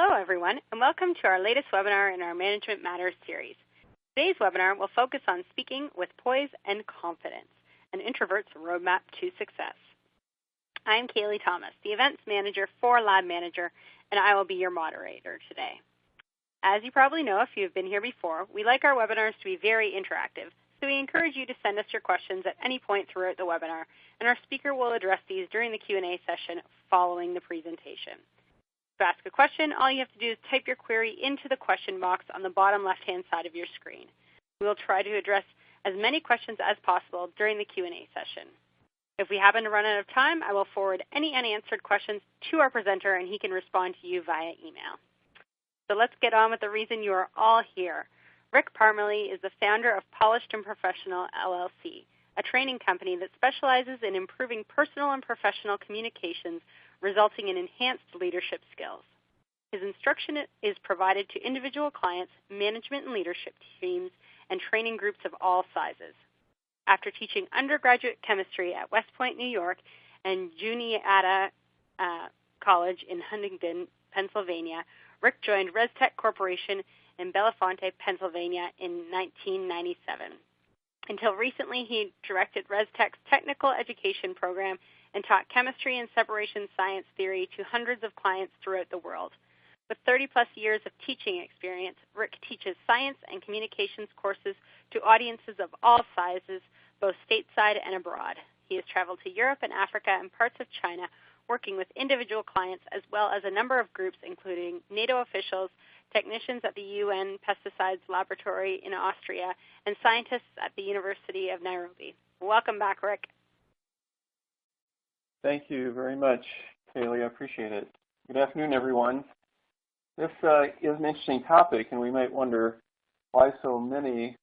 Hello, everyone, and welcome to our latest webinar in our Management Matters series. Today's webinar will focus on speaking with poise and confidence, an introvert's roadmap to success. I'm Kaylee Thomas, the events manager for Lab Manager, and I will be your moderator today. As you probably know, if you've been here before, we like our webinars to be very interactive, so we encourage you to send us your questions at any point throughout the webinar, and our speaker will address these during the Q&A session following the presentation. To ask a question, all you have to do is type your query into the question box on the bottom left-hand side of your screen. We will try to address as many questions as possible during the Q&A session. If we happen to run out of time, I will forward any unanswered questions to our presenter, and he can respond to you via email. So let's get on with the reason you are all here. Rick Parmalee is the founder of Polished and Professional, LLC, a training company that specializes in improving personal and professional communications, resulting in enhanced leadership skills. His instruction is provided to individual clients, management and leadership teams, and training groups of all sizes. After teaching undergraduate chemistry at West Point, New York, and Juniata College in Huntington, Pennsylvania, Rick joined ResTech Corporation in Bellefonte, Pennsylvania in 1997. Until recently, he directed ResTech's technical education program and taught chemistry and separation science theory to hundreds of clients throughout the world. With 30-plus years of teaching experience, Rick teaches science and communications courses to audiences of all sizes, both stateside and abroad. He has traveled to Europe and Africa and parts of China, working with individual clients as well as a number of groups, including NATO officials, technicians at the UN Pesticides Laboratory in Austria, and scientists at the University of Nairobi. Welcome back, Rick. Thank you very much, Kaylee. I appreciate it. Good afternoon, everyone. This is an interesting topic, and we might wonder why so many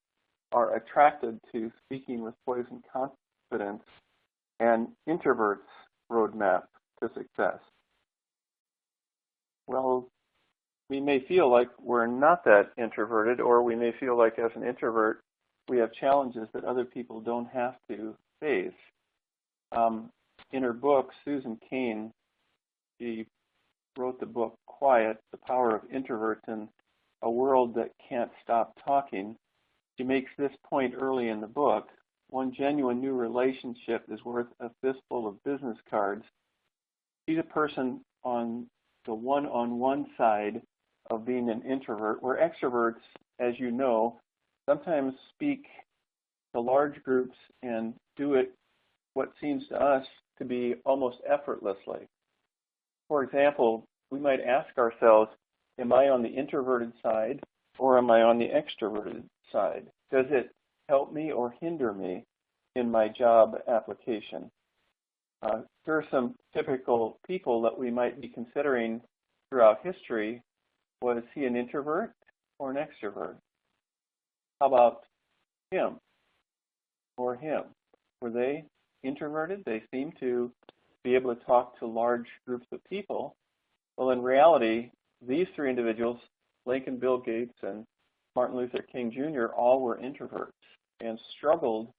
are attracted to speaking with poise and confidence and introverts' roadmap to success. Well, we may feel like we're not that introverted, or we may feel like as an introvert we have challenges that other people don't have to face. In her book, Susan Cain, she wrote the book Quiet, The Power of Introverts in a World That Can't Stop Talking. She makes this point early in the book: one genuine new relationship is worth a fistful of business cards. She's a person on the one-on-one side of being an introvert, where extroverts, as you know, sometimes speak to large groups and do it what seems to us to be almost effortlessly. For example, we might ask ourselves, am I on the introverted side or am I on the extroverted side? Does it help me or hinder me in my job application? Here are some typical people that we might be considering throughout history. Was he an introvert or an extrovert? How about him or him? Were they introverted? They seem to be able to talk to large groups of people. Well, in reality, these three individuals, Lincoln, Bill Gates, and Martin Luther King Jr., all were introverts and struggled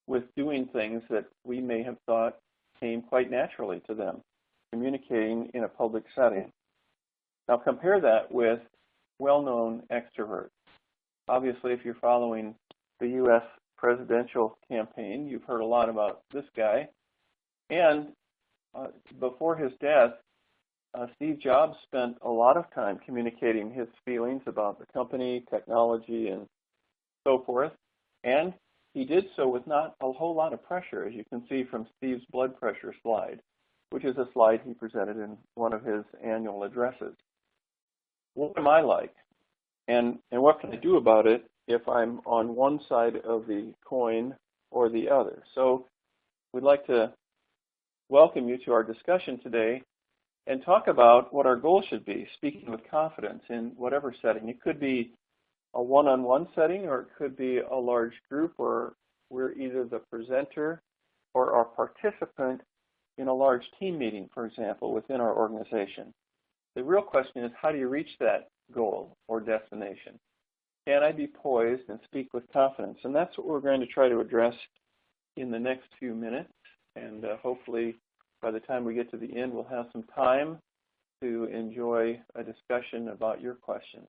with doing things that we may have thought came quite naturally to them, communicating in a public setting. Now compare that with well-known extroverts. Obviously, if you're following the U.S. presidential campaign, you've heard a lot about this guy. And before his death, Steve Jobs spent a lot of time communicating his feelings about the company, technology, and so forth. And he did so with not a whole lot of pressure, as you can see from Steve's blood pressure slide, which is a slide he presented in one of his annual addresses. What am I like? And what can I do about it if I'm on one side of the coin or the other? So we'd like to welcome you to our discussion today and talk about what our goal should be, speaking with confidence in whatever setting. It could be a one-on-one setting, or it could be a large group where we're either the presenter or our participant in a large team meeting, for example, within our organization. The real question is, how do you reach that goal or destination? Can I be poised and speak with confidence? And that's what we're going to try to address in the next few minutes. And hopefully by the time we get to the end, we'll have some time to enjoy a discussion about your questions.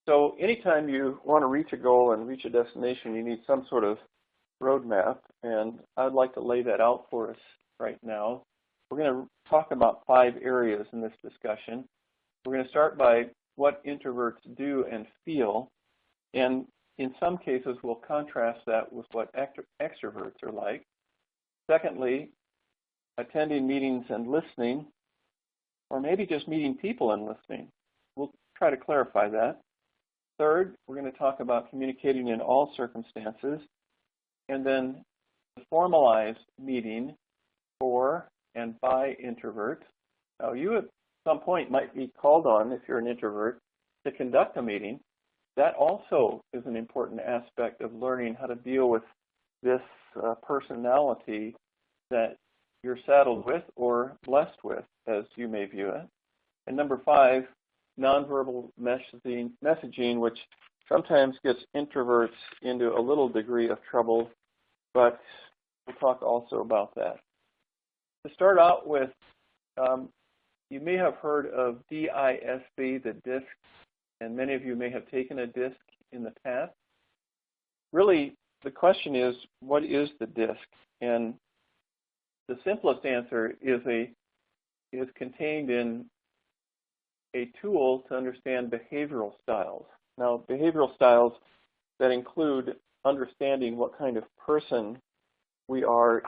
So anytime you want to reach a goal and reach a destination, you need some sort of roadmap, and I'd like to lay that out for us right now. We're going to talk about 5 areas in this discussion. We're going to start by what introverts do and feel, and in some cases we'll contrast that with what extroverts are like. Secondly, attending meetings and listening, or maybe just meeting people and listening. We'll try to clarify that. Third, we're going to talk about communicating in all circumstances, and then the formalized meeting for and by introverts. Now, you at some point might be called on, if you're an introvert, to conduct a meeting. That also is an important aspect of learning how to deal with this personality that you're saddled with or blessed with, as you may view it. And number 5, nonverbal messaging, which sometimes gets introverts into a little degree of trouble, but we'll talk also about that. To start out with, you may have heard of DISC, the DISC, and many of you may have taken a DISC in the past. Really, the question is, what is the DISC? And the simplest answer is contained in a tool to understand behavioral styles. Now, behavioral styles that include understanding what kind of person we are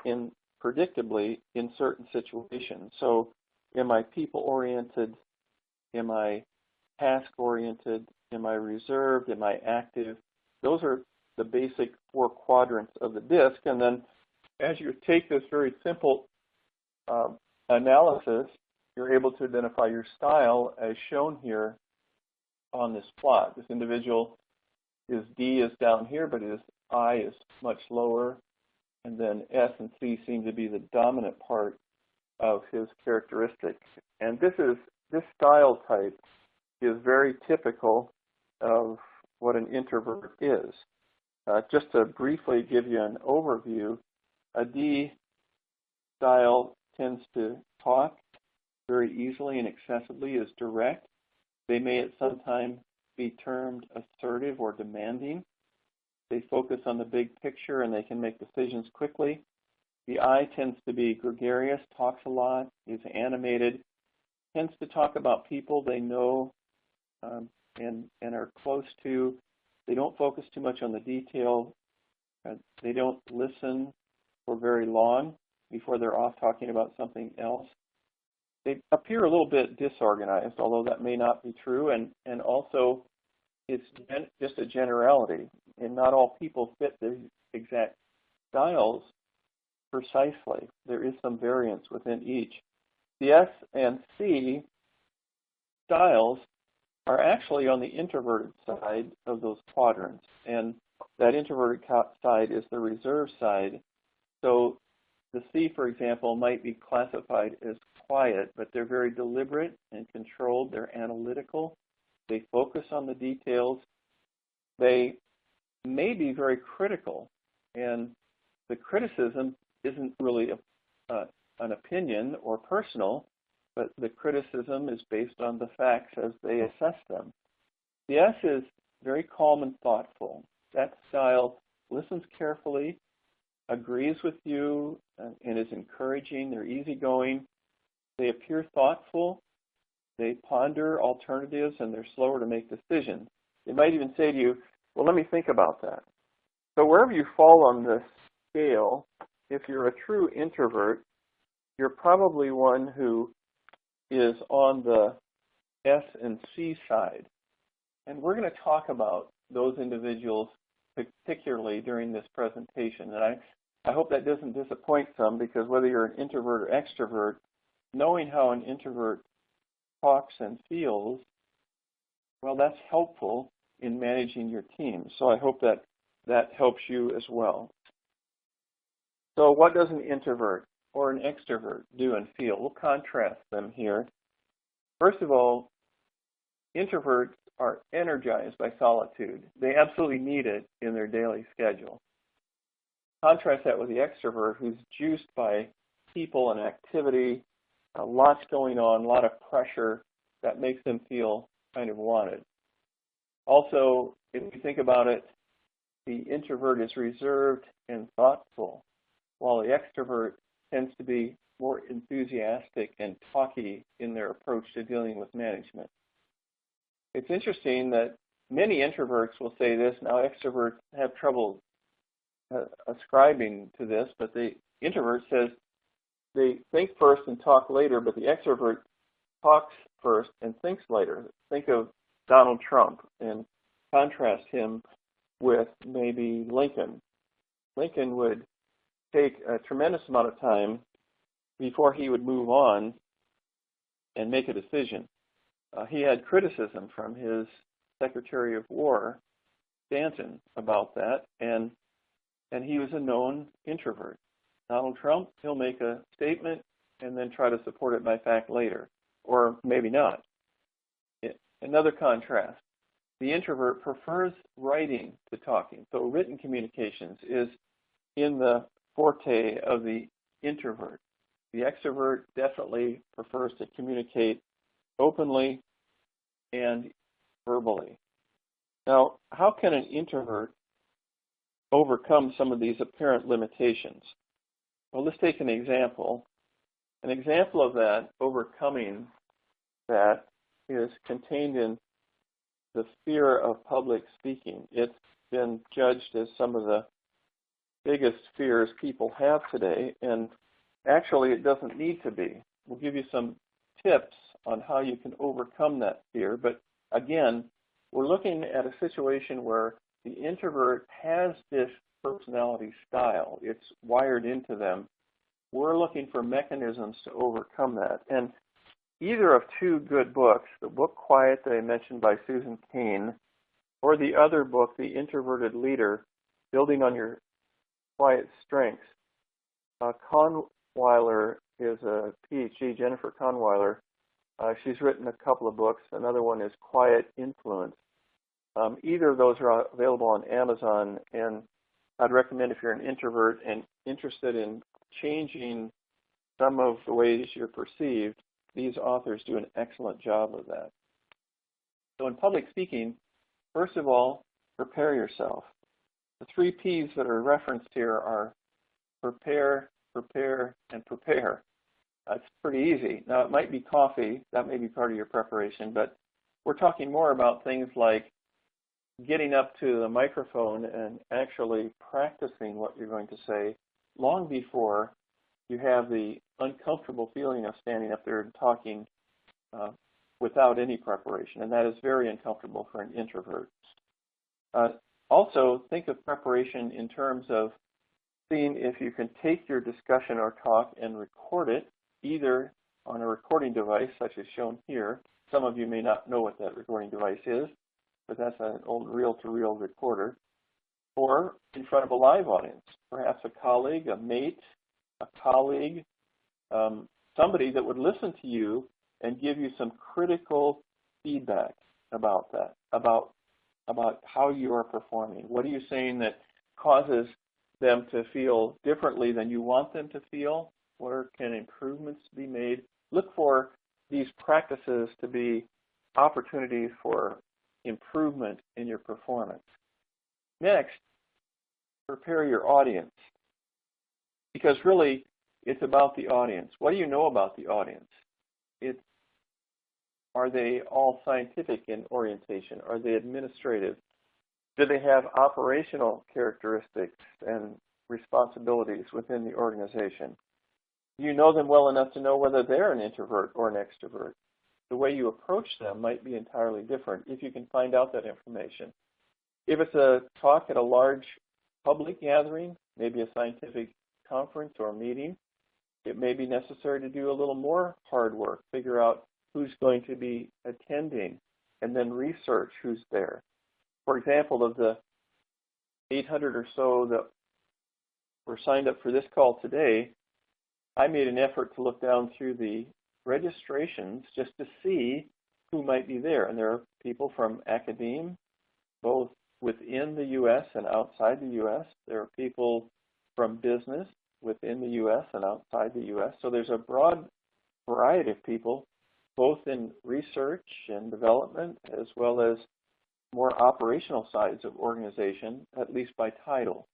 predictably in certain situations. So, am I people-oriented? Am I task-oriented? Am I reserved? Am I active? Those are the basic 4 quadrants of the DISC. And then as you take this very simple analysis, you're able to identify your style as shown here on this plot. This individual, his D is down here, but his I is much lower. And then S and C seem to be the dominant part of his characteristics. And this style type is very typical of what an introvert is. Just to briefly give you an overview, a D style tends to talk very easily and accessibly, is direct. They may at some time be termed assertive or demanding. They focus on the big picture and they can make decisions quickly. The I tends to be gregarious, talks a lot, is animated, tends to talk about people they know and are close to. They don't focus too much on the detail. They don't listen for very long before they're off talking about something else. They appear a little bit disorganized, although that may not be true, and also it's just a generality, and not all people fit the exact styles precisely. There is some variance within each. The S and C styles are actually on the introverted side of those quadrants, and that introverted side is the reserved side. So the C, for example, might be classified as quiet, but they're very deliberate and controlled. They're analytical. They focus on the details. They may be very critical, and the criticism isn't really an opinion or personal, but the criticism is based on the facts as they assess them. The S is very calm and thoughtful. That style listens carefully, agrees with you, and is encouraging. They're easygoing. They appear thoughtful. They ponder alternatives, and they're slower to make decisions. They might even say to you, well, let me think about that. So wherever you fall on this scale, if you're a true introvert, you're probably one who is on the S and C side. And we're going to talk about those individuals particularly during this presentation. And I hope that doesn't disappoint some, because whether you're an introvert or extrovert, knowing how an introvert talks and feels, well, that's helpful in managing your team. So I hope that helps you as well. So what does an introvert or an extrovert do and feel? We'll contrast them here. First of all, introverts are energized by solitude. They absolutely need it in their daily schedule. Contrast that with the extrovert, who's juiced by people and activity, lots going on, a lot of pressure that makes them feel kind of wanted. Also, if you think about it, the introvert is reserved and thoughtful, while the extrovert tends to be more enthusiastic and talky in their approach to dealing with management. It's interesting that many introverts will say this. Now, extroverts have trouble ascribing to this, but the introvert says they think first and talk later, but the extrovert talks first and thinks later. Think of Donald Trump and contrast him with maybe Lincoln. Lincoln would take a tremendous amount of time before he would move on and make a decision. He had criticism from his Secretary of War, Stanton, about that, and he was a known introvert. Donald Trump, he'll make a statement and then try to support it by fact later, or maybe not. Another contrast, the introvert prefers writing to talking, so written communications is in the forte of the introvert. The extrovert definitely prefers to communicate openly and verbally. Now, how can an introvert overcome some of these apparent limitations? Well, let's take an example. An example of that, overcoming that, is contained in the fear of public speaking. It's been judged as some of the biggest fears people have today, and actually it doesn't need to be. We'll give you some tips on how you can overcome that fear, but again, we're looking at a situation where the introvert has this personality style. It's wired into them. We're looking for mechanisms to overcome that. And either of two good books, the book Quiet that I mentioned by Susan Cain, or the other book, The Introverted Leader, Building on Your Quiet Strengths. Conweiler is a PhD, Jennifer Conweiler. She's written a couple of books. Another one is Quiet Influence. Either of those are available on Amazon, and I'd recommend if you're an introvert and interested in changing some of the ways you're perceived, these authors do an excellent job of that. So in public speaking, first of all, prepare yourself. The 3 P's that are referenced here are prepare, prepare, and prepare. That's pretty easy. Now, it might be coffee. That may be part of your preparation, but we're talking more about things like getting up to the microphone and actually practicing what you're going to say long before you have the uncomfortable feeling of standing up there and talking without any preparation, and that is very uncomfortable for an introvert. Also, think of preparation in terms of seeing if you can take your discussion or talk and record it, either on a recording device, such as shown here. Some of you may not know what that recording device is, but that's an old reel-to-reel recorder, or in front of a live audience, perhaps a colleague, a mate, a colleague, somebody that would listen to you and give you some critical feedback about that, about how you are performing. What are you saying that causes them to feel differently than you want them to feel? Where can improvements be made? Look for these practices to be opportunities for improvement in your performance. Next, prepare your audience. Because really, it's about the audience. What do you know about the audience? Are they all scientific in orientation? Are they administrative? Do they have operational characteristics and responsibilities within the organization? Do you know them well enough to know whether they're an introvert or an extrovert? The way you approach them might be entirely different if you can find out that information. If it's a talk at a large public gathering, maybe a scientific conference or meeting, it may be necessary to do a little more hard work, figure out who's going to be attending, and then research who's there. For example, of the 800 or so that were signed up for this call today, I made an effort to look down through the registrations just to see who might be there. And there are people from academia, both within the U.S. and outside the U.S. There are people from business within the U.S. and outside the U.S. So there's a broad variety of people, both in research and development, as well as more operational sides of organization, at least by title.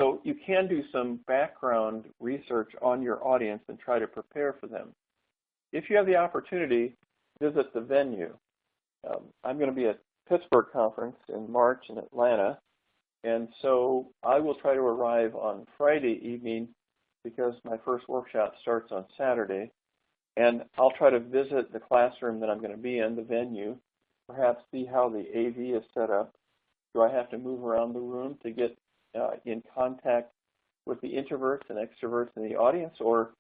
So you can do some background research on your audience and try to prepare for them. If you have the opportunity, visit the venue. I'm going to be at Pittsburgh conference in March in Atlanta, and so I will try to arrive on Friday evening because my first workshop starts on Saturday, and I'll try to visit the classroom that I'm going to be in, the venue, perhaps see how the AV is set up. Do I have to move around the room to get in contact with the introverts and extroverts in the audience, or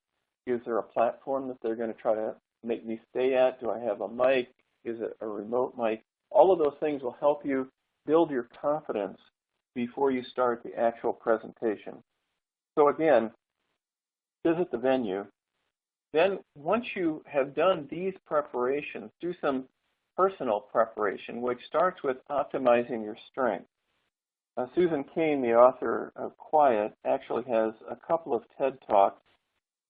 is there a platform that they're going to try to make me stay at? Do I have a mic? Is it a remote mic? All of those things will help you build your confidence before you start the actual presentation. So again, visit the venue. Then once you have done these preparations, do some personal preparation, which starts with optimizing your strengths. Susan Cain, the author of Quiet, actually has a couple of TED Talks.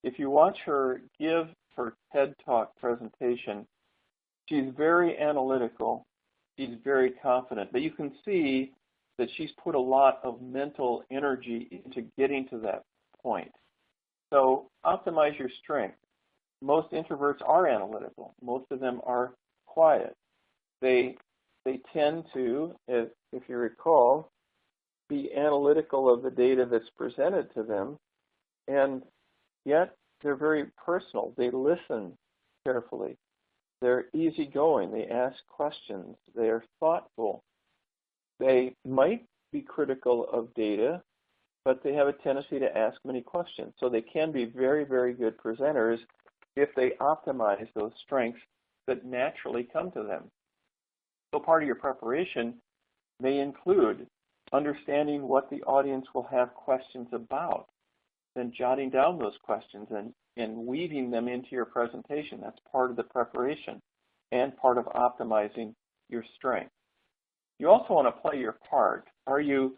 If you watch her give her TED Talk presentation, she's very analytical. She's very confident. But you can see that she's put a lot of mental energy into getting to that point. So optimize your strength. Most introverts are analytical. Most of them are quiet. They tend to, if you recall, be analytical of the data that's presented to them, and yet they're very personal. They listen carefully. They're easygoing. They ask questions. They're thoughtful. They might be critical of data, but they have a tendency to ask many questions. So they can be very, very good presenters if they optimize those strengths that naturally come to them. So part of your preparation may include understanding what the audience will have questions about, then jotting down those questions and weaving them into your presentation. That's part of the preparation and part of optimizing your strength. You also want to play your part. Are you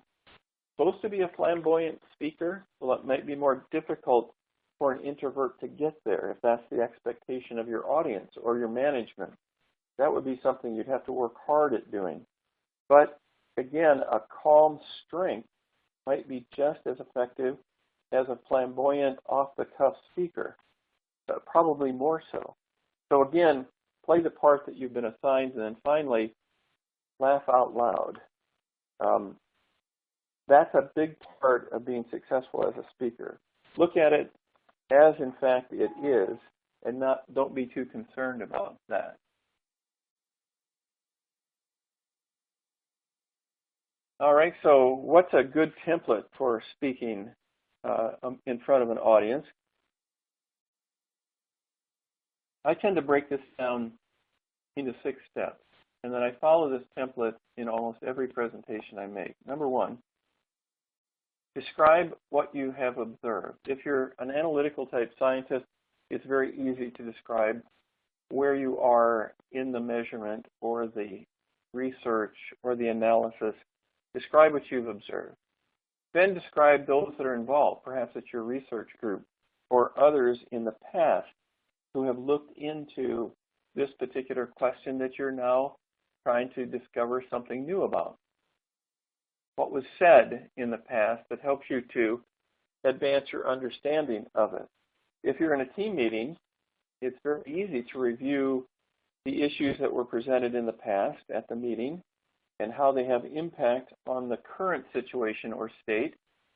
supposed to be a flamboyant speaker? Well, it might be more difficult for an introvert to get there if that's the expectation of your audience or your management. That would be something you'd have to work hard at doing. But again, a calm strength might be just as effective as a flamboyant, off-the-cuff speaker, probably more so. So again, play the part that you've been assigned, and then finally, laugh out loud. That's a big part of being successful as a speaker. Look at it as, in fact, it is, and don't be too concerned about that. All right, so what's a good template for speaking in front of an audience? I tend to break this down into 6 steps, and then I follow this template in almost every presentation I make. Number 1, describe what you have observed. If you're an analytical type scientist, it's very easy to describe where you are in the measurement or the research or the analysis. Describe what you've observed. Then describe those that are involved. Perhaps it's your research group or others in the past who have looked into this particular question that you're now trying to discover something new about. What was said in the past that helps you to advance your understanding of it. If you're in a team meeting, it's very easy to review the issues that were presented in the past at the meeting and how they have impact on the current situation or state,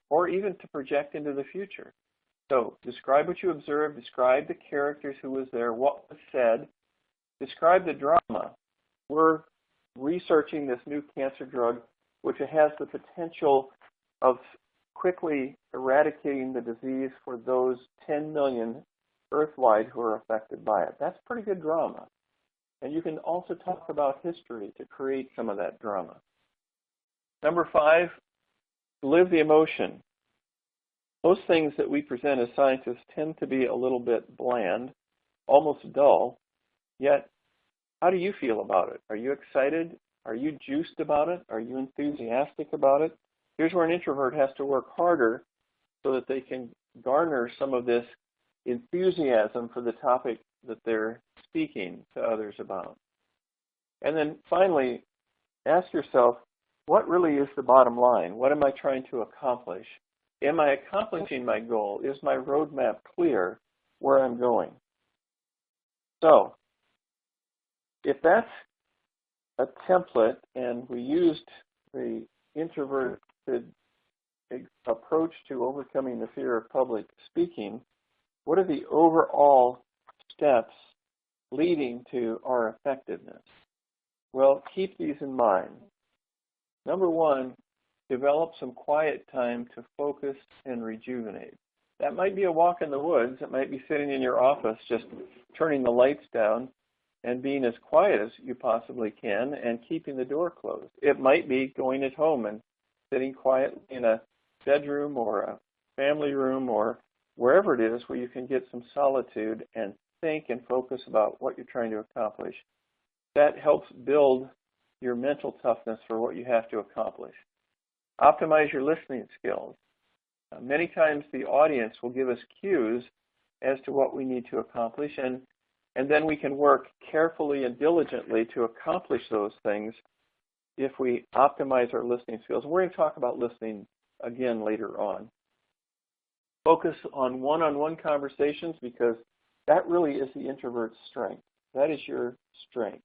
or even to project into the future. So describe what you observed, describe the characters who was there, what was said, describe the drama. We're researching this new cancer drug, which has the potential of quickly eradicating the disease for those 10 million earthwide who are affected by it. That's pretty good drama. And you can also talk about history to create some of that drama. Number 5, live the emotion. Most things that we present as scientists tend to be a little bit bland, almost dull, yet how do you feel about it? Are you excited? Are you juiced about it? Are you enthusiastic about it? Here's where an introvert has to work harder so that they can garner some of this enthusiasm for the topic that they're speaking to others about. And then finally, ask yourself, what really is the bottom line? What am I trying to accomplish? Am I accomplishing my goal? Is my roadmap clear where I'm going? So, if that's a template and we used the introverted approach to overcoming the fear of public speaking, what are the overall steps leading to our effectiveness? Well, keep these in mind. Number one, develop some quiet time to focus and rejuvenate. That might be a walk in the woods. It might be sitting in your office, just turning the lights down and being as quiet as you possibly can and keeping the door closed. It might be going at home and sitting quietly in a bedroom or a family room or wherever it is where you can get some solitude and think and focus about what you're trying to accomplish. That helps build your mental toughness for what you have to accomplish. Optimize your listening skills. Many times the audience will give us cues as to what we need to accomplish, and then we can work carefully and diligently to accomplish those things if we optimize our listening skills. We're going to talk about listening again later on. Focus on one-on-one conversations because that really is the introvert's strength. That is your strength.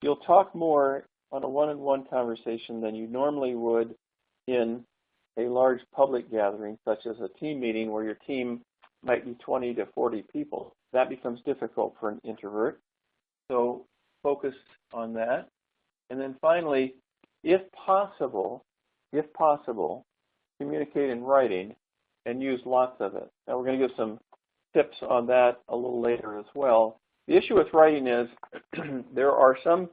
You'll talk more on a one-on-one conversation than you normally would in a large public gathering, such as a team meeting where your team might be 20 to 40 people. That becomes difficult for an introvert. So focus on that. And then finally, if possible, communicate in writing and use lots of it. Now we're going to give some tips on that a little later as well. The issue with writing is there are some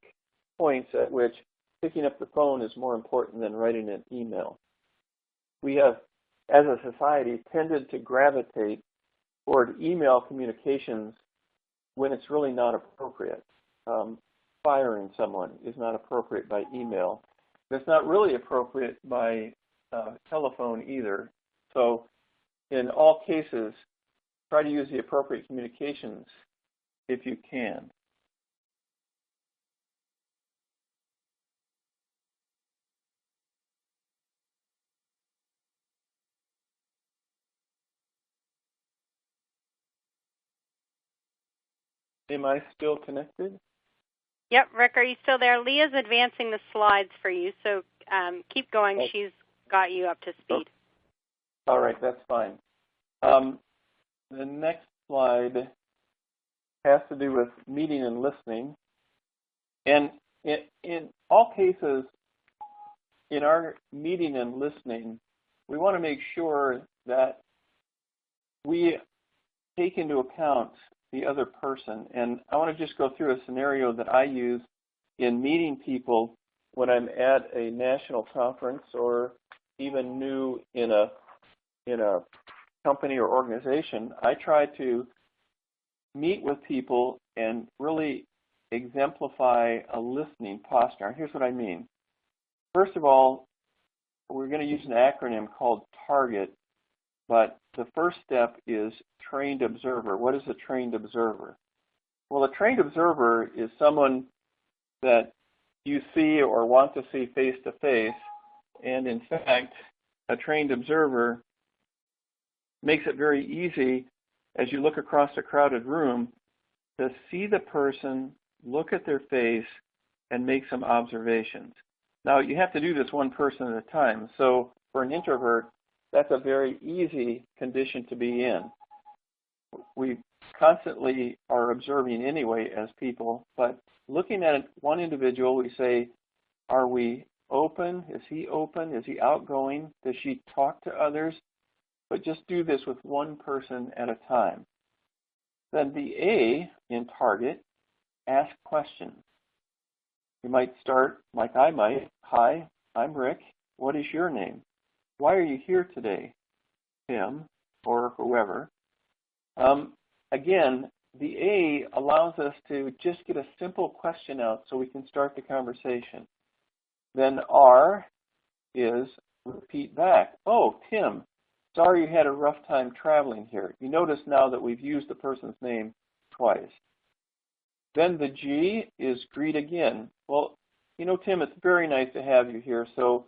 points at which picking up the phone is more important than writing an email. We have, as a society, tended to gravitate toward email communications when it's really not appropriate. Firing someone is not appropriate by email. It's not really appropriate by telephone either. So in all cases, try to use the appropriate communications if you can. Am I still connected? Yep, Rick, are you still there? Leah's advancing the slides for you, so keep going. Okay. She's got you up to speed. All right, that's fine. The next slide has to do with meeting and listening. And in all cases, in our meeting and listening, we want to make sure that we take into account the other person. And I want to just go through a scenario that I use in meeting people when I'm at a national conference or even new in a company or organization. I try to meet with people and really exemplify a listening posture. Here's what I mean. First of all, we're going to use an acronym called TARGET, but the first step is trained observer. What is a trained observer? Well, a trained observer is someone that you see or want to see face to face, and in fact, a trained observer makes it very easy as you look across a crowded room to see the person, look at their face, and make some observations. Now, you have to do this one person at a time. So for an introvert, that's a very easy condition to be in. We constantly are observing anyway as people, but looking at one individual, we say, are we open? Is he open? Is he outgoing? Does she talk to others? But just do this with one person at a time. Then the A in target, ask questions. You might start like I might. Hi, I'm Rick. What is your name? Why are you here today? Tim or whoever. Again, the A allows us to just get a simple question out so we can start the conversation. Then R is repeat back. Oh, Tim, Sorry you had a rough time traveling here. You notice now that we've used the person's name twice. Then the G is greet again. Well, you know, Tim, it's very nice to have you here, so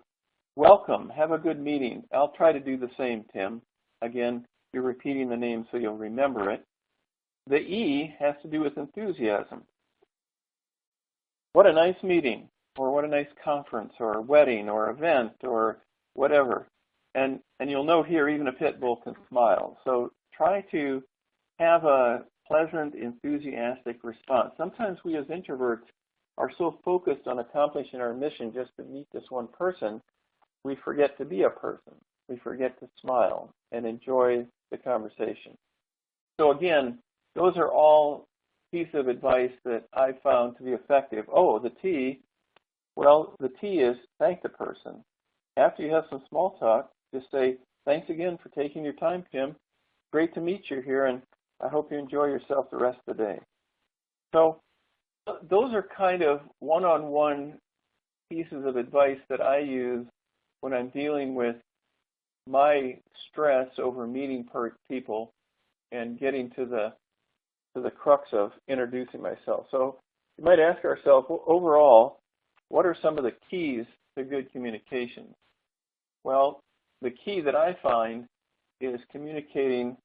welcome. Have a good meeting. I'll try to do the same, Tim. Again, you're repeating the name so you'll remember it. The E has to do with enthusiasm. What a nice meeting, or what a nice conference, or wedding, or event, or whatever. And you'll note here, even a pit bull can smile. So try to have a pleasant, enthusiastic response. Sometimes we as introverts are so focused on accomplishing our mission just to meet this one person, we forget to be a person. We forget to smile and enjoy the conversation. So again, those are all pieces of advice that I've found to be effective. Oh, the T, well, the T is thank the person. After you have some small talk, just say, thanks again for taking your time, Tim. Great to meet you here, and I hope you enjoy yourself the rest of the day. So those are kind of one-on-one pieces of advice that I use when I'm dealing with my stress over meeting people and getting to the crux of introducing myself. So you might ask ourselves, well, overall, what are some of the keys to good communication? Well, the key that I find is communicating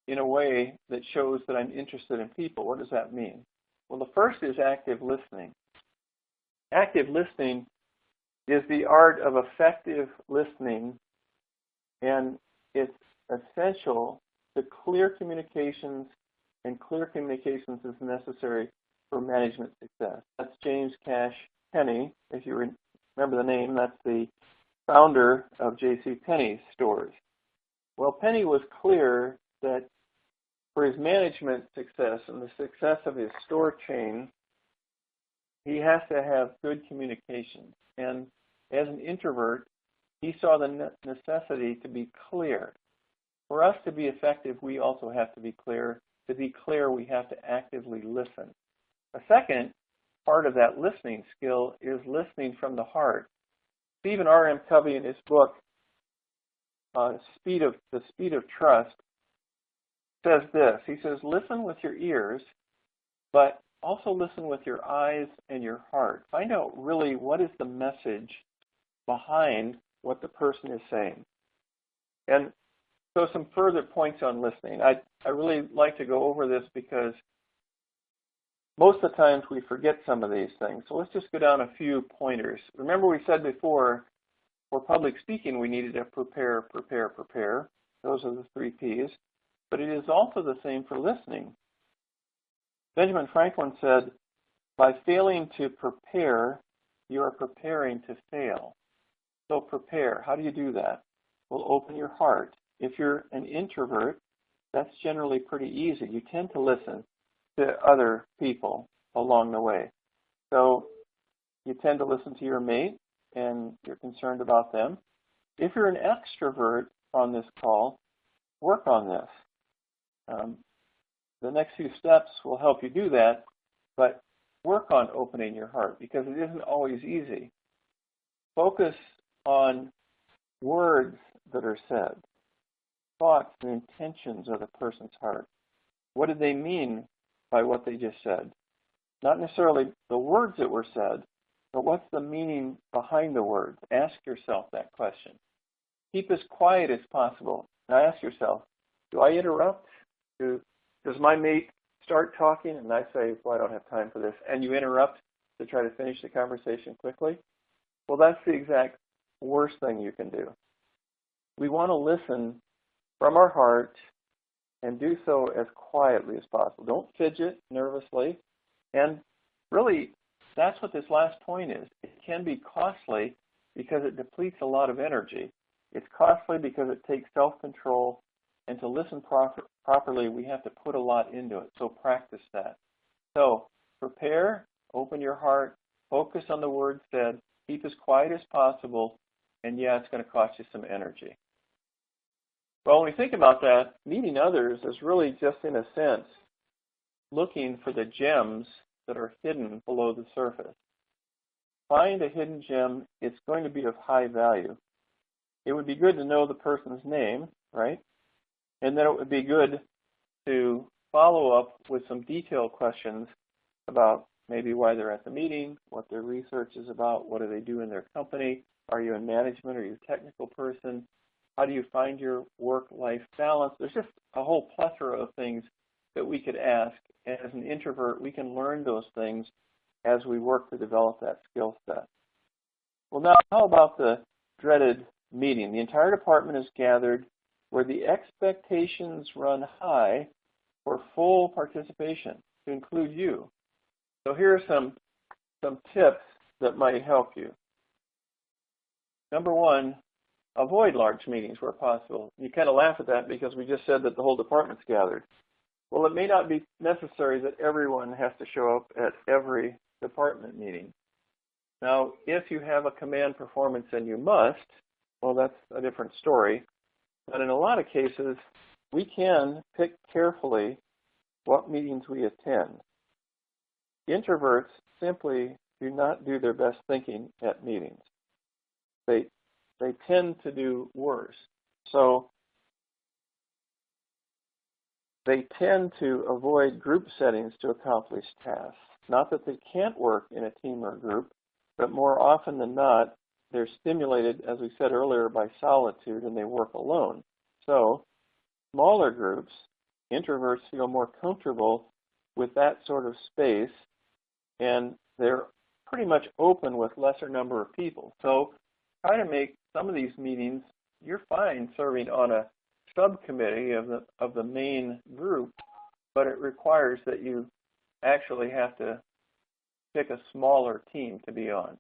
in a way that shows that I'm interested in people. What does that mean? Well, the first is active listening. Active listening is the art of effective listening, and it's essential to clear communications, and clear communications is necessary for management success. That's James Cash Penney, if you remember the name. That's the founder of J.C. Penney stores. Well, Penney was clear that for his management success and the success of his store chain, he has to have good communication. And as an introvert, he saw the necessity to be clear. For us to be effective, we also have to be clear. To be clear, we have to actively listen. A second part of that listening skill is listening from the heart. Stephen R.M. Covey, in his book, The Speed of Trust, says this. He says, listen with your ears, but also listen with your eyes and your heart. Find out really what is the message behind what the person is saying. And so some further points on listening. I really like to go over this because most of the times we forget some of these things. So let's just go down a few pointers. Remember we said before, for public speaking, we needed to prepare, prepare, prepare. Those are the 3 Ps. But it is also the same for listening. Benjamin Franklin said, by failing to prepare, you are preparing to fail. So prepare. How do you do that? Well, open your heart. If you're an introvert, that's generally pretty easy. You tend to listen to other people along the way. So you tend to listen to your mate, and you're concerned about them. If you're an extrovert on this call, work on this. The next few steps will help you do that, but work on opening your heart because it isn't always easy. Focus on words that are said, thoughts and intentions of the person's heart. What did they mean by what they just said? Not necessarily the words that were said, but what's the meaning behind the words? Ask yourself that question. Keep as quiet as possible. Now ask yourself, do I interrupt? Does my mate start talking and I say, well, I don't have time for this, and you interrupt to try to finish the conversation quickly? Well, that's the exact worst thing you can do. We want to listen from our heart and do so as quietly as possible. Don't fidget nervously. And really, that's what this last point is. It can be costly because it depletes a lot of energy. It's costly because it takes self-control, and to listen properly, we have to put a lot into it. So practice that. So prepare, open your heart, focus on the words said, keep as quiet as possible, and yeah, it's going to cost you some energy. Well, when we think about that, meeting others is really just, in a sense, looking for the gems that are hidden below the surface. Find a hidden gem. It's going to be of high value. It would be good to know the person's name. right? And then it would be good to follow up with some detailed questions about maybe why they're at the meeting, what their research is about, what do they do in their company, are you in management, are you a technical person, how do you find your work-life balance? There's just a whole plethora of things that we could ask. As an introvert, we can learn those things as we work to develop that skill set. Well, now, how about the dreaded meeting? The entire department is gathered where the expectations run high for full participation, to include you. So here are some tips that might help you. Number one, avoid large meetings where possible. You kind of laugh at that because we just said that the whole department's gathered. Well, it may not be necessary that everyone has to show up at every department meeting. Now, if you have a command performance and you must, well, that's a different story. But in a lot of cases, we can pick carefully what meetings we attend. Introverts simply do not do their best thinking at meetings. They tend to do worse. So they tend to avoid group settings to accomplish tasks. Not that they can't work in a team or a group, but more often than not, they're stimulated, as we said earlier, by solitude, and they work alone. So smaller groups, introverts feel more comfortable with that sort of space, and they're pretty much open with lesser number of people. So try to make some of these meetings, you're fine serving on a subcommittee of the main group, but it requires that you actually have to pick a smaller team to be on.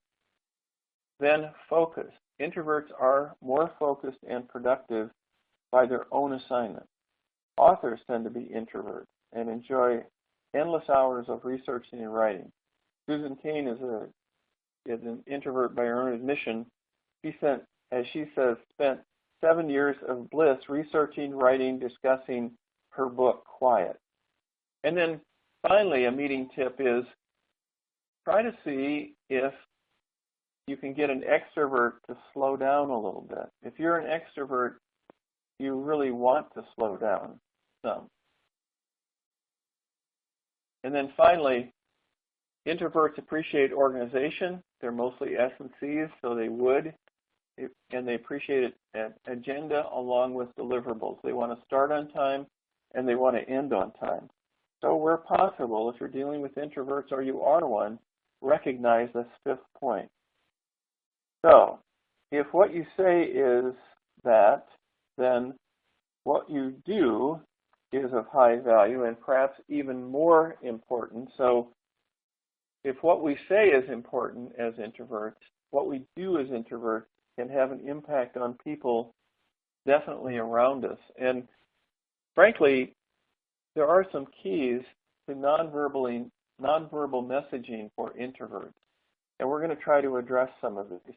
Then focus. Introverts are more focused and productive by their own assignment. Authors tend to be introverts and enjoy endless hours of researching and writing. Susan Cain is an introvert by her own admission. She spent, as she says, 7 years of bliss researching, writing, discussing her book, Quiet. And then finally, a meeting tip is try to see if you can get an extrovert to slow down a little bit. If you're an extrovert, you really want to slow down some. And then finally, introverts appreciate organization. They're mostly S and Cs, so they would. And they appreciate an agenda along with deliverables. They want to start on time and they want to end on time. So where possible, if you're dealing with introverts or you are one, recognize this fifth point. So if what you say is that, then what you do is of high value and perhaps even more important. So if what we say is important as introverts, what we do as introverts can have an impact on people definitely around us. And frankly, there are some keys to nonverbal messaging for introverts. And we're going to try to address some of these.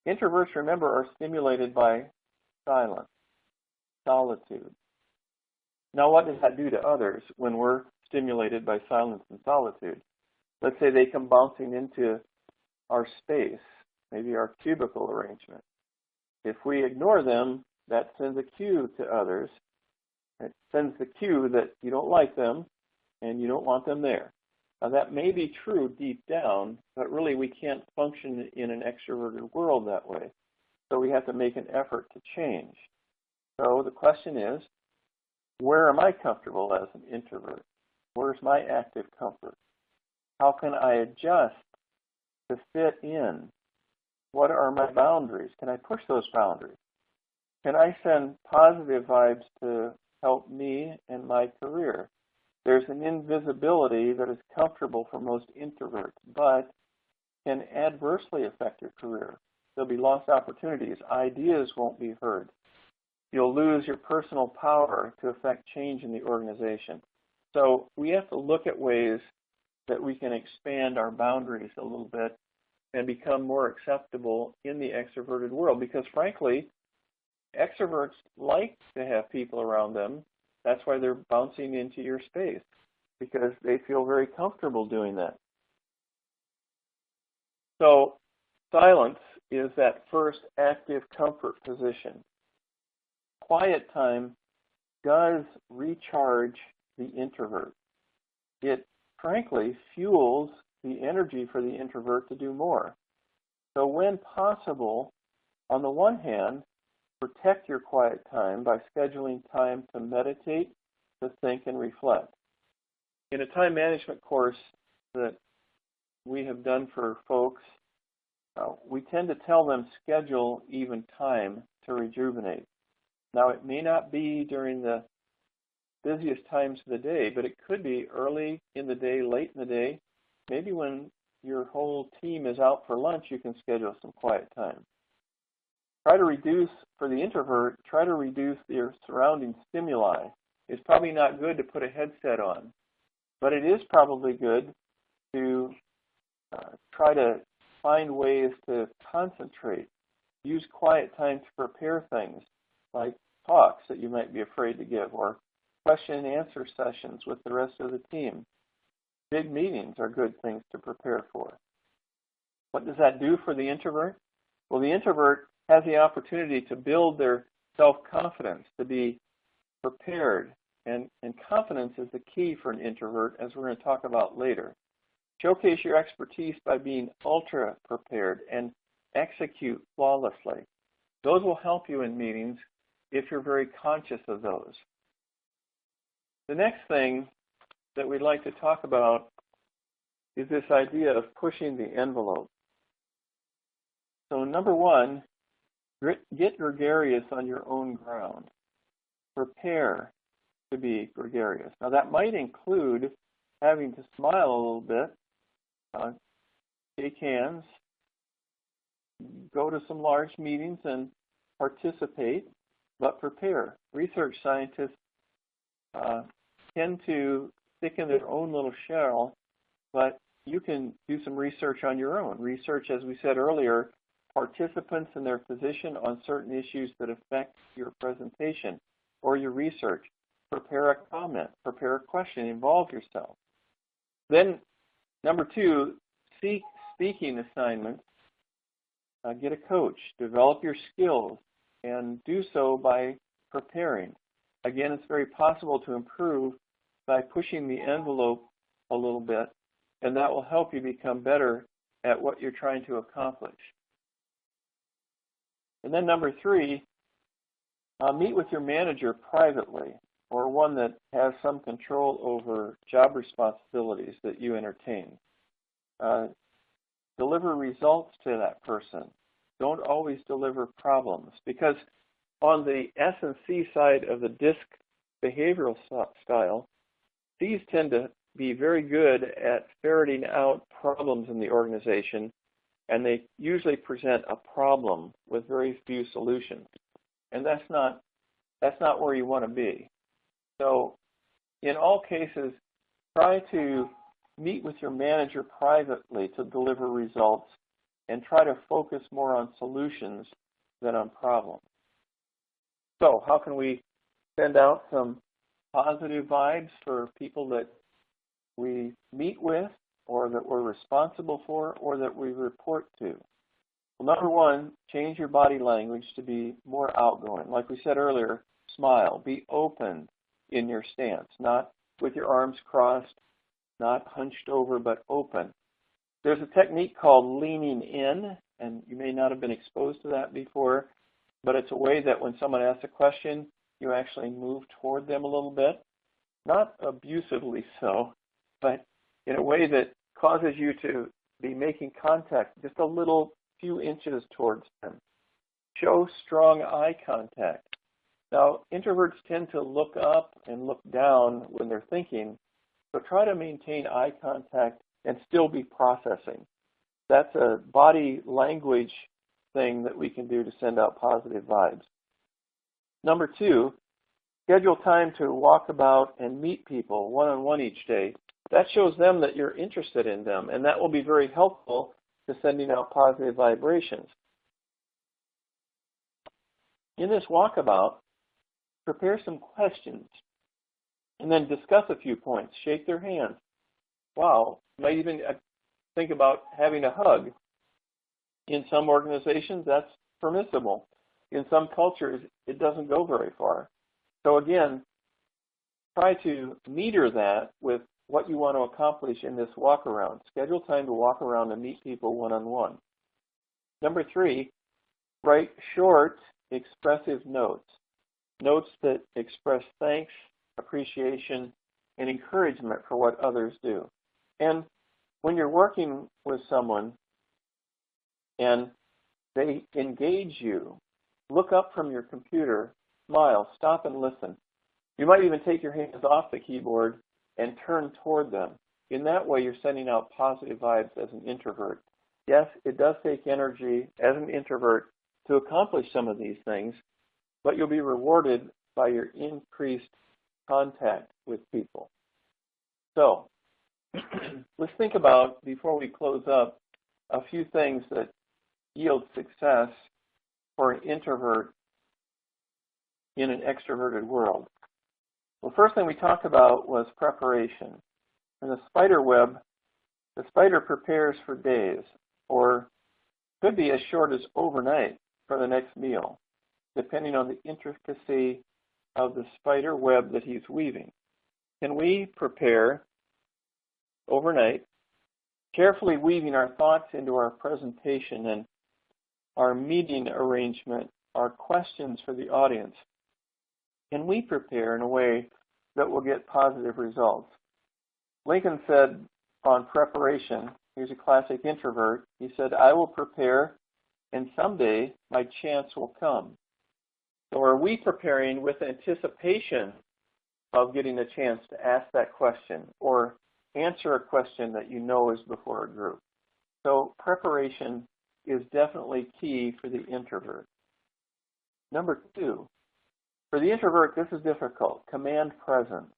Introverts, remember, are stimulated by silence, solitude. Now, what does that do to others when we're stimulated by silence and solitude? Let's say they come bouncing into our space, maybe our cubicle arrangement. If we ignore them, that sends a cue to others. It sends the cue that you don't like them and you don't want them there. Now, that may be true deep down, but really we can't function in an extroverted world that way. So we have to make an effort to change. So the question is, where am I comfortable as an introvert? Where's my active comfort? How can I adjust to fit in? What are my boundaries? Can I push those boundaries? Can I send positive vibes to help me and my career? There's an invisibility that is comfortable for most introverts, but can adversely affect your career. There'll be lost opportunities. Ideas won't be heard. You'll lose your personal power to affect change in the organization. So we have to look at ways that we can expand our boundaries a little bit and become more acceptable in the extroverted world. Because frankly, extroverts like to have people around them. That's why they're bouncing into your space, because they feel very comfortable doing that. So silence is that first active comfort position. quiet time does recharge the introvert. It, frankly, fuels the energy for the introvert to do more. So when possible, on the one hand, protect your quiet time by scheduling time to meditate, to think, and reflect. In a time management course that we have done for folks, we tend to tell them schedule even time to rejuvenate. Now, it may not be during the busiest times of the day, but it could be early in the day, late in the day. Maybe when your whole team is out for lunch, you can schedule some quiet time. Try to reduce, for the introvert, try to reduce your surrounding stimuli. It's probably not good to put a headset on, but it is probably good to try to find ways to concentrate. Use quiet time to prepare things, like talks that you might be afraid to give, or question and answer sessions with the rest of the team. Big meetings are good things to prepare for. What does that do for the introvert? Well, the introvert has the opportunity to build their self-confidence, to be prepared. And confidence is the key for an introvert, as we're going to talk about later. Showcase your expertise by being ultra prepared and execute flawlessly. Those will help you in meetings if you're very conscious of those. The next thing that we'd like to talk about is this idea of pushing the envelope. So number one, get gregarious on your own ground. Prepare to be gregarious. Now that might include having to smile a little bit, shake hands, go to some large meetings and participate, but prepare. Research scientists tend to stick in their own little shell, but you can do some research on your own. Research, as we said earlier, participants and their position on certain issues that affect your presentation or your research. Prepare a comment, prepare a question, involve yourself. Then, number two, seek speaking assignments. Get a coach, develop your skills, and do so by preparing. Again, it's very possible to improve by pushing the envelope a little bit, and that will help you become better at what you're trying to accomplish. And then number three, meet with your manager privately, or one that has some control over job responsibilities that you entertain. Deliver results to that person. Don't always deliver problems, because on the S and C side of the DISC behavioral style, C's tend to be very good at ferreting out problems in the organization, and they usually present a problem with very few solutions. And that's not where you want to be. So in all cases, try to meet with your manager privately to deliver results and try to focus more on solutions than on problems. So how can we send out some positive vibes for people that we meet with, or that we're responsible for, or that we report to? Well, number one, change your body language to be more outgoing. Like we said earlier, smile. Be open in your stance, not with your arms crossed, not hunched over, but open. There's a technique called leaning in, and you may not have been exposed to that before, but it's a way that when someone asks a question, you actually move toward them a little bit. Not abusively so, but in a way that causes you to be making contact just a little few inches towards them. Show strong eye contact. Now, introverts tend to look up and look down when they're thinking, so try to maintain eye contact and still be processing. That's a body language thing that we can do to send out positive vibes. Number two, schedule time to walk about and meet people one-on-one each day. That shows them that you're interested in them, and that will be very helpful to sending out positive vibrations. In this walkabout, prepare some questions and then discuss a few points. Shake their hands. Wow, you might even think about having a hug. In some organizations, that's permissible. In some cultures, it doesn't go very far. So again, try to meter that with what you want to accomplish in this walk around. Schedule time to walk around and meet people one-on-one. Number 3, write short, expressive notes. Notes that express thanks, appreciation, and encouragement for what others do. And when you're working with someone and they engage you, look up from your computer, smile, stop and listen. You might even take your hands off the keyboard and turn toward them. In that way, you're sending out positive vibes as an introvert. Yes, it does take energy as an introvert to accomplish some of these things, but you'll be rewarded by your increased contact with people. So, let's think about, before we close up, a few things that yield success for an introvert in an extroverted world. Well, first thing we talked about was preparation. In the spider web, the spider prepares for days, or could be as short as overnight for the next meal, depending on the intricacy of the spider web that he's weaving. Can we prepare overnight, carefully weaving our thoughts into our presentation and our meeting arrangement, our questions for the audience? Can we prepare in a way that will get positive results? Lincoln said on preparation, he's a classic introvert, he said, "I will prepare and someday my chance will come." So are we preparing with anticipation of getting a chance to ask that question or answer a question that you know is before a group? So preparation is definitely key for the introvert. Number 2, for the introvert, this is difficult. Command presence.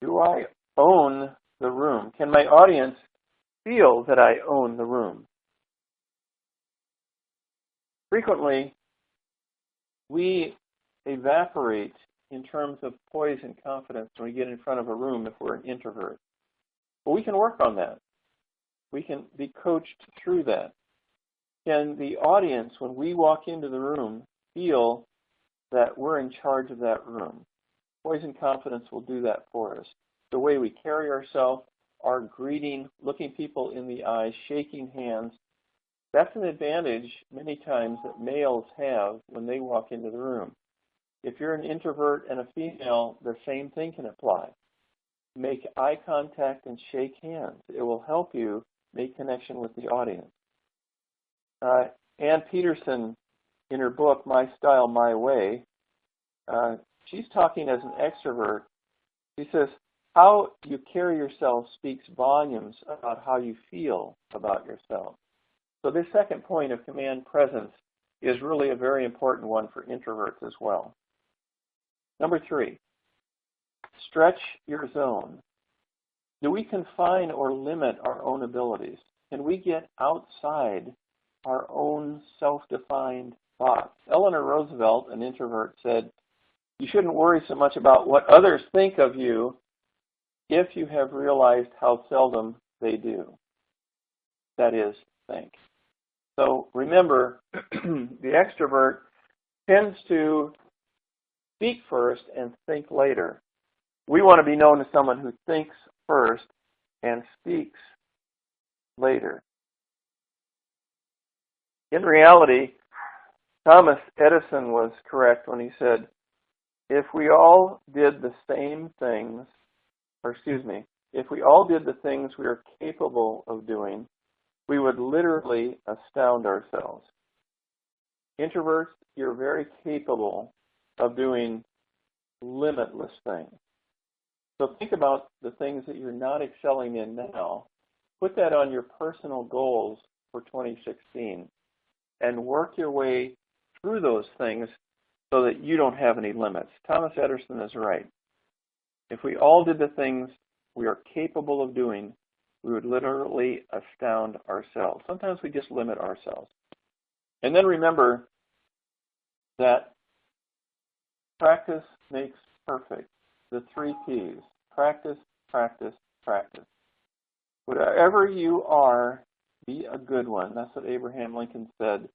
Do I own the room? Can my audience feel that I own the room? Frequently, we evaporate in terms of poise and confidence when we get in front of a room if we're an introvert. But we can work on that. We can be coached through that. Can the audience, when we walk into the room, feel that we're in charge of that room? Poise and confidence will do that for us. The way we carry ourselves, our greeting, looking people in the eye, shaking hands, that's an advantage many times that males have when they walk into the room. If you're an introvert and a female, the same thing can apply. Make eye contact and shake hands. It will help you make connection with the audience. Ann Peterson, in her book, My Style, My Way, she's talking as an extrovert. She says, how you carry yourself speaks volumes about how you feel about yourself. So this second point of command presence is really a very important one for introverts as well. Number 3, stretch your zone. Do we confine or limit our own abilities? Can we get outside our own self-defined box? Eleanor Roosevelt, an introvert, said, "You shouldn't worry so much about what others think of you if you have realized how seldom they do." That is, think. So remember, the extrovert tends to speak first and think later. We want to be known as someone who thinks first and speaks later. In reality, Thomas Edison was correct when he said, if we all did the things we are capable of doing, we would literally astound ourselves. Introverts, you're very capable of doing limitless things. So think about the things that you're not excelling in now. Put that on your personal goals for 2016 and work your way through those things so that you don't have any limits. Thomas Edison is right. If we all did the things we are capable of doing, we would literally astound ourselves. Sometimes we just limit ourselves. And then remember that practice makes perfect. The 3 Ps. Practice, practice, practice. Whatever you are, be a good one. That's what Abraham Lincoln said.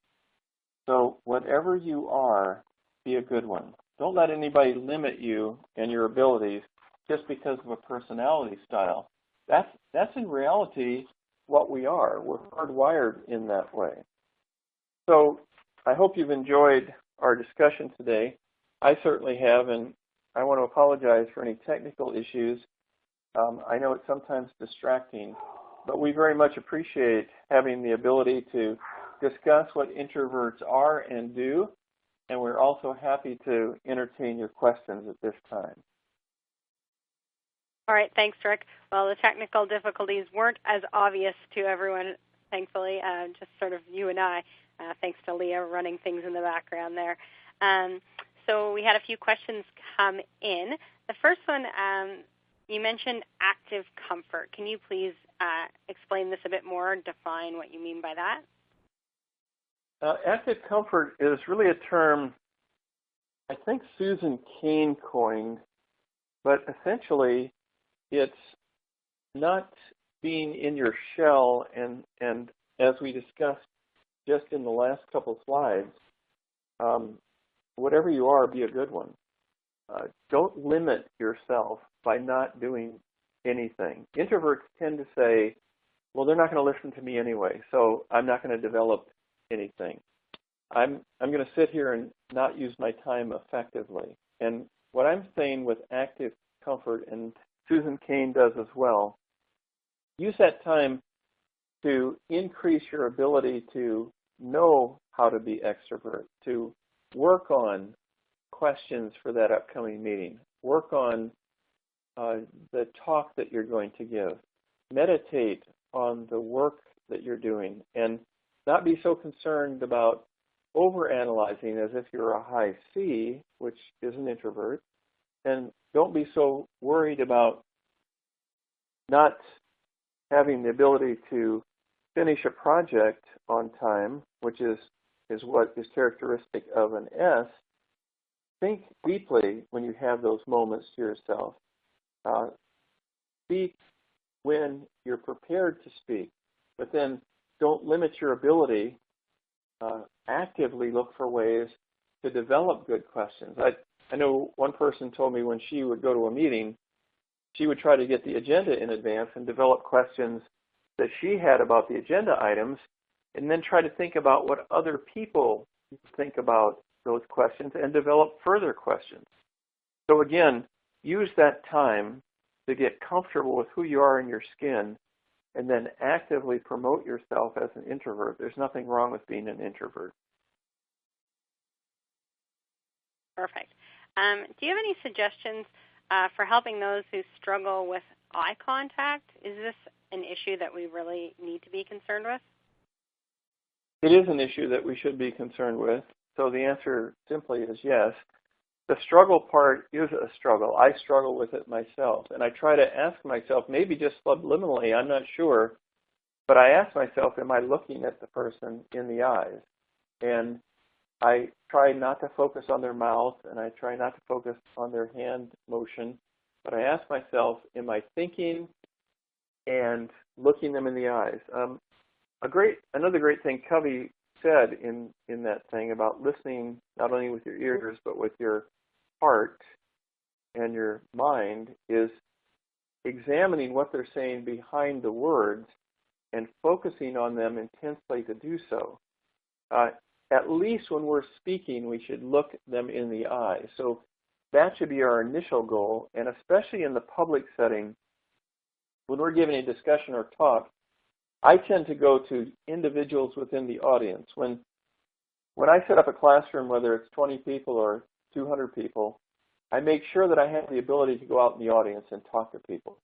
So whatever you are, be a good one. Don't let anybody limit you and your abilities just because of a personality style. That's in reality what we are. We're hardwired in that way. So I hope you've enjoyed our discussion today. I certainly have, and I want to apologize for any technical issues. I know it's sometimes distracting, but we very much appreciate having the ability to discuss what introverts are and do, and we're also happy to entertain your questions at this time. All right, thanks, Rick. Well, the technical difficulties weren't as obvious to everyone, thankfully, just sort of you and I, thanks to Leah running things in the background there. So we had a few questions come in. The first one, you mentioned active comfort. Can you please explain this a bit more, define what you mean by that? Active comfort is really a term I think Susan Cain coined, but essentially it's not being in your shell, and as we discussed just in the last couple slides, whatever you are, be a good one. Don't limit yourself by not doing anything. Introverts tend to say, well, they're not going to listen to me anyway, so I'm not going to develop anything. I'm going to sit here and not use my time effectively. And what I'm saying with active comfort, and Susan Cain does as well, use that time to increase your ability to know how to be extrovert, to work on questions for that upcoming meeting, work on the talk that you're going to give, meditate on the work that you're doing, and not be so concerned about overanalyzing as if you're a high C, which is an introvert, and don't be so worried about not having the ability to finish a project on time, which is what is characteristic of an S. Think deeply when you have those moments to yourself. Speak when you're prepared to speak, but then don't limit your ability. Actively look for ways to develop good questions. I know one person told me when she would go to a meeting, she would try to get the agenda in advance and develop questions that she had about the agenda items, and then try to think about what other people think about those questions and develop further questions. So again, use that time to get comfortable with who you are in your skin, and then actively promote yourself as an introvert. There's nothing wrong with being an introvert. Perfect. Do you have any suggestions for helping those who struggle with eye contact? Is this an issue that we really need to be concerned with? It is an issue that we should be concerned with. So the answer simply is yes. The struggle part is a struggle. I struggle with it myself. And I try to ask myself, maybe just subliminally, I'm not sure, but I ask myself, am I looking at the person in the eyes? And I try not to focus on their mouth, and I try not to focus on their hand motion, but I ask myself, am I thinking and looking them in the eyes? Another great thing Covey said in that thing about listening not only with your ears but with your heart and your mind is examining what they're saying behind the words and focusing on them intensely to do so. At least when we're speaking, we should look them in the eye. So that should be our initial goal, and especially in the public setting, when we're giving a discussion or talk, I tend to go to individuals within the audience. When I set up a classroom, whether it's 20 people or 200 people, I make sure that I have the ability to go out in the audience and talk to people.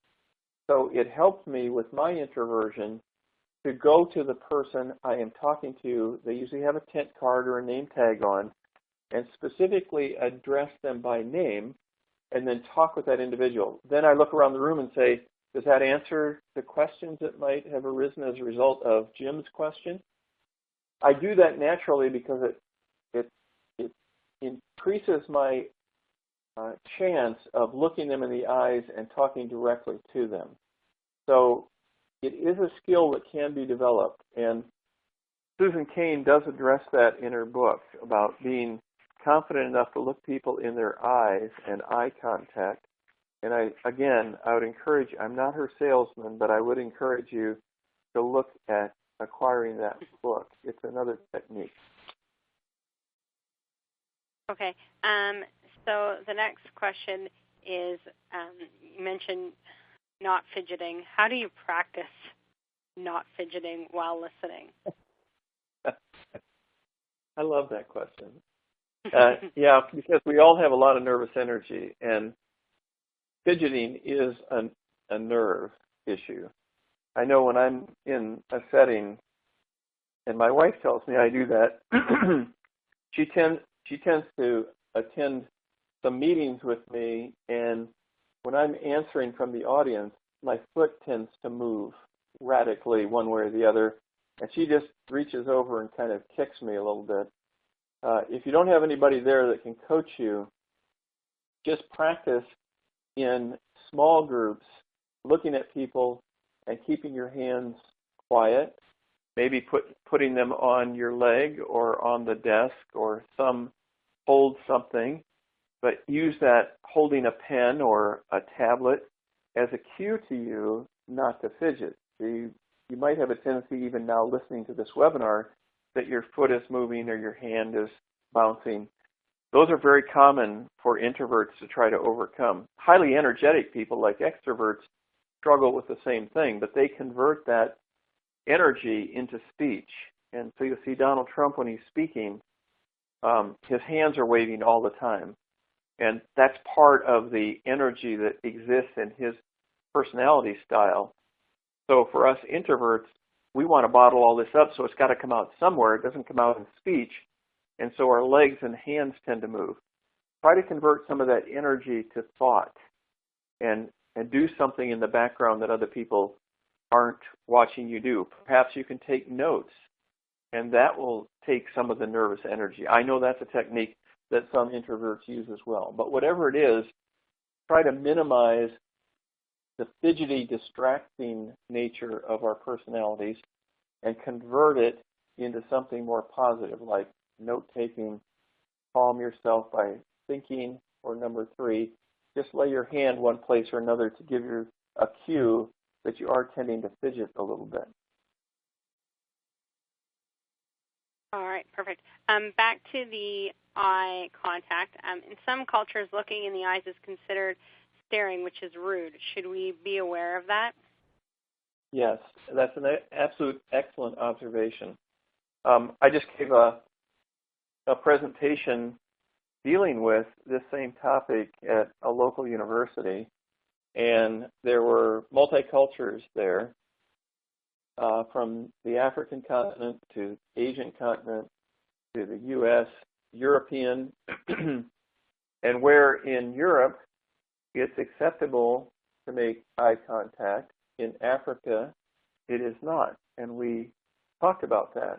So it helps me with my introversion to go to the person I am talking to. They usually have a tent card or a name tag on, and specifically address them by name and then talk with that individual. Then I look around the room and say, does that answer the questions that might have arisen as a result of Jim's question? I do that naturally because it increases my chance of looking them in the eyes and talking directly to them. So it is a skill that can be developed. And Susan Cain does address that in her book about being confident enough to look people in their eyes and eye contact. And I would encourage, I'm not her salesman, but I would encourage you to look at acquiring that book. It's another technique. Okay. So the next question is, you mentioned not fidgeting. How do you practice not fidgeting while listening? I love that question. Yeah, because we all have a lot of nervous energy, and fidgeting is a nerve issue. I know when I'm in a setting, and my wife tells me I do that, she tends to attend some meetings with me, and when I'm answering from the audience, my foot tends to move radically one way or the other, and she just reaches over and kind of kicks me a little bit. If you don't have anybody there that can coach you, just practice in small groups, looking at people and keeping your hands quiet, maybe putting them on your leg or on the desk or hold something, but use that holding a pen or a tablet as a cue to you not to fidget. You might have a tendency, even now listening to this webinar, that your foot is moving or your hand is bouncing. Those are very common for introverts to try to overcome. Highly energetic people like extroverts struggle with the same thing, but they convert that energy into speech. And so you'll see Donald Trump when he's speaking, his hands are waving all the time. And that's part of the energy that exists in his personality style. So for us introverts, we want to bottle all this up, so it's got to come out somewhere. It doesn't come out in speech, and so our legs and hands tend to move. Try to convert some of that energy to thought and do something in the background that other people aren't watching you do. Perhaps you can take notes, and that will take some of the nervous energy. I know that's a technique that some introverts use as well. But whatever it is, try to minimize the fidgety, distracting nature of our personalities and convert it into something more positive, like note-taking, calm yourself by thinking, or number 3, just lay your hand one place or another to give you a cue that you are tending to fidget a little bit. All right, perfect. Back to the eye contact. In some cultures, looking in the eyes is considered staring, which is rude. Should we be aware of that? Yes, that's an absolute excellent observation. I just gave a presentation dealing with this same topic at a local university, and there were multicultures there, from the African continent to Asian continent to the U.S., European, and where in Europe it's acceptable to make eye contact, in Africa it is not, and we talked about that.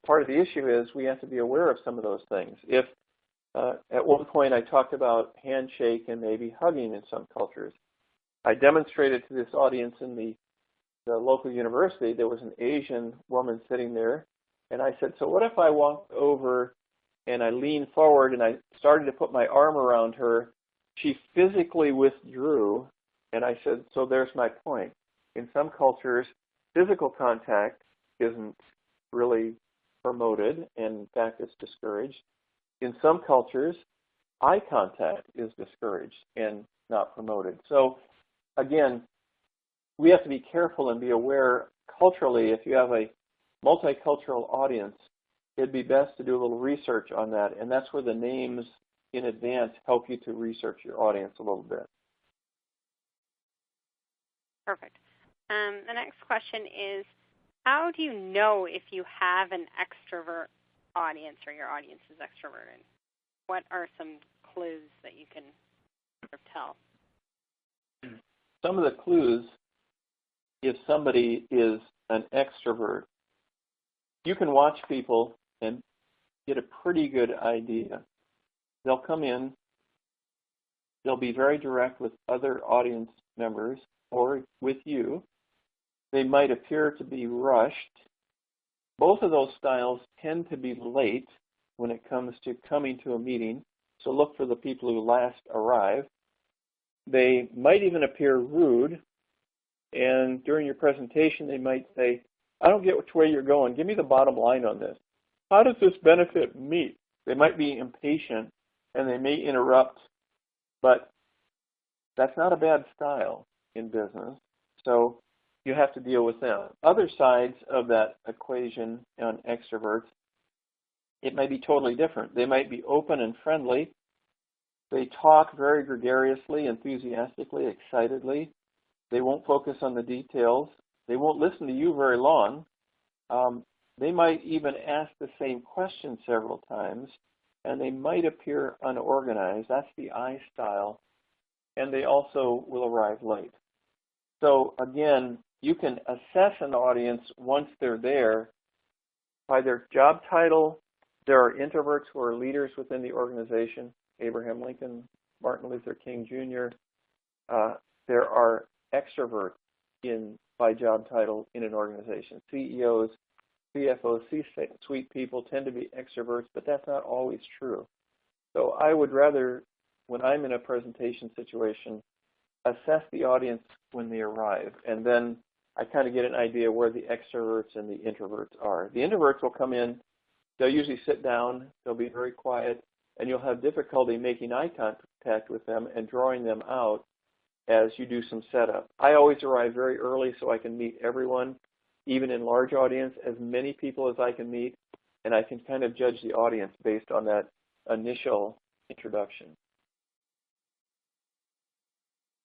Part of the issue is we have to be aware of some of those things. If at one point I talked about handshake and maybe hugging in some cultures, I demonstrated to this audience in the local university. There was an Asian woman sitting there, and I said, so what if I walked over and I leaned forward and I started to put my arm around her? She physically withdrew, and I said, so there's my point. In some cultures, physical contact isn't really promoted, and in fact it's discouraged. In some cultures, eye contact is discouraged and not promoted. So again, we have to be careful and be aware culturally. If you have a multicultural audience, it'd be best to do a little research on that, and that's where the names in advance help you to research your audience a little bit. Perfect. The next question is, how do you know if you have an extrovert audience or your audience is extroverted? What are some clues that you can sort of tell? Some of the clues, if somebody is an extrovert, you can watch people and get a pretty good idea. They'll come in, they'll be very direct with other audience members or with you. They might appear to be rushed, Both of those styles tend to be late when it comes to coming to a meeting, so look for the people who last arrive. They might even appear rude, and during your presentation they might say, I don't get which way you're going. Give me the bottom line on this. How does this benefit me? They might be impatient, and they may interrupt, but that's not a bad style in business, so you have to deal with them. Other sides of that equation on extroverts, it may be totally different. They might be open and friendly. They talk very gregariously, enthusiastically, excitedly. They won't focus on the details. They won't listen to you very long. They might even ask the same question several times, and they might appear unorganized. That's the I style. And they also will arrive late. So again, you can assess an audience once they're there by their job title. There are introverts who are leaders within the organization, Abraham Lincoln, Martin Luther King Jr. There are extroverts by job title in an organization. CEOs, CFOs, C-suite people tend to be extroverts, but that's not always true. So I would rather, when I'm in a presentation situation, assess the audience when they arrive, and then I kind of get an idea where the extroverts and the introverts are. The introverts will come in, they'll usually sit down, they'll be very quiet, and you'll have difficulty making eye contact with them and drawing them out as you do some setup. I always arrive very early so I can meet everyone, even in large audience, as many people as I can meet, and I can kind of judge the audience based on that initial introduction.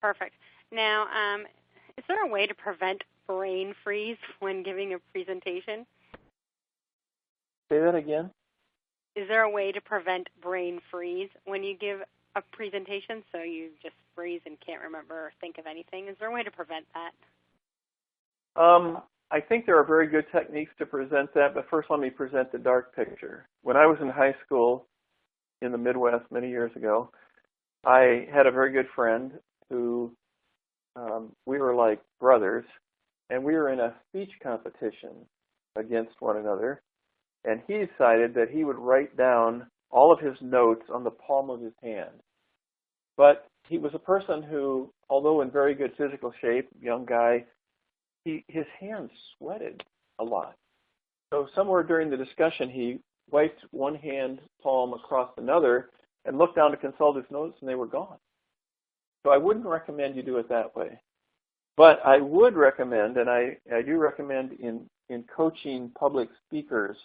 Perfect. Now, is there a way to prevent brain freeze when giving a presentation? Say that again? Is there a way to prevent brain freeze when you give a presentation, so you just freeze and can't remember or think of anything? Is there a way to prevent that? I think there are very good techniques to present that, but first let me present the dark picture. When I was in high school in the Midwest many years ago, I had a very good friend who we were like brothers, and we were in a speech competition against one another, and he decided that he would write down all of his notes on the palm of his hand. But he was a person who, although in very good physical shape, young guy, his hands sweated a lot. So somewhere during the discussion, he wiped one hand palm across another and looked down to consult his notes, and they were gone. So I wouldn't recommend you do it that way. But I would recommend, and I do recommend in coaching public speakers,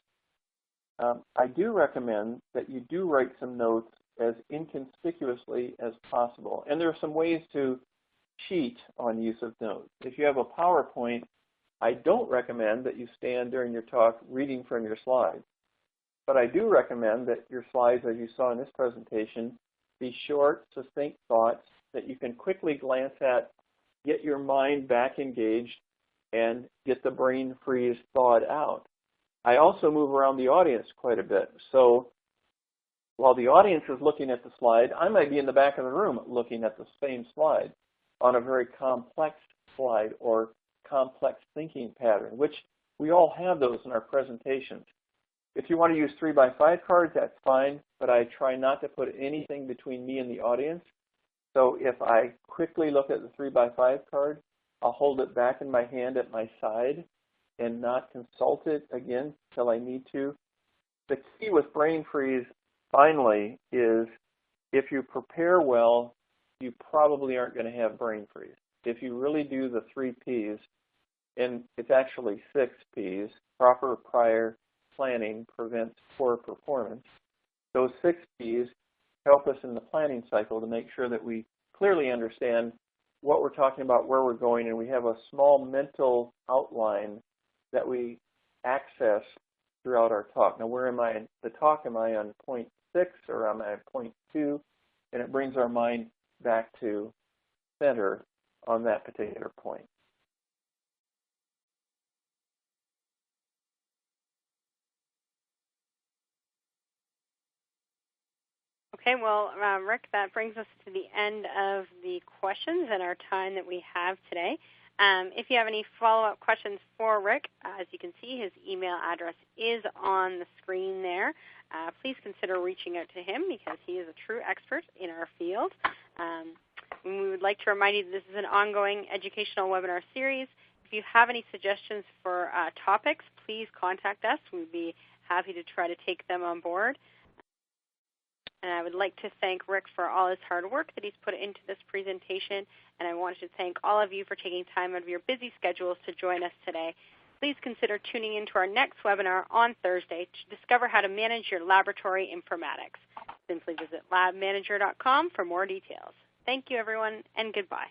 I do recommend that you do write some notes as inconspicuously as possible. And there are some ways to cheat on use of notes. If you have a PowerPoint, I don't recommend that you stand during your talk reading from your slides. But I do recommend that your slides, as you saw in this presentation, be short, succinct thoughts that you can quickly glance at, get your mind back engaged, and get the brain freeze thawed out. I also move around the audience quite a bit. So while the audience is looking at the slide, I might be in the back of the room looking at the same slide on a very complex slide or complex thinking pattern, which we all have those in our presentations. If you want to use 3x5 cards, that's fine, but I try not to put anything between me and the audience. So if I quickly look at the 3x5 card, I'll hold it back in my hand at my side and not consult it again till I need to. The key with brain freeze, finally, is if you prepare well, you probably aren't going to have brain freeze. If you really do the 3 Ps, and it's actually 6 Ps, proper prior planning prevents poor performance. Those 6 Ps help us in the planning cycle to make sure that we clearly understand what we're talking about, where we're going, and we have a small mental outline that we access throughout our talk. Now, where am I in the talk? Am I on point 6 or am I at point 2? And it brings our mind back to center on that particular point. Okay, well, Rick, that brings us to the end of the questions and our time that we have today. If you have any follow-up questions for Rick, as you can see, his email address is on the screen there. Please consider reaching out to him because he is a true expert in our field. We would like to remind you that this is an ongoing educational webinar series. If you have any suggestions for topics, please contact us. We'd be happy to try to take them on board. And I would like to thank Rick for all his hard work that he's put into this presentation. And I wanted to thank all of you for taking time out of your busy schedules to join us today. Please consider tuning into our next webinar on Thursday to discover how to manage your laboratory informatics. Simply visit labmanager.com for more details. Thank you, everyone, and goodbye.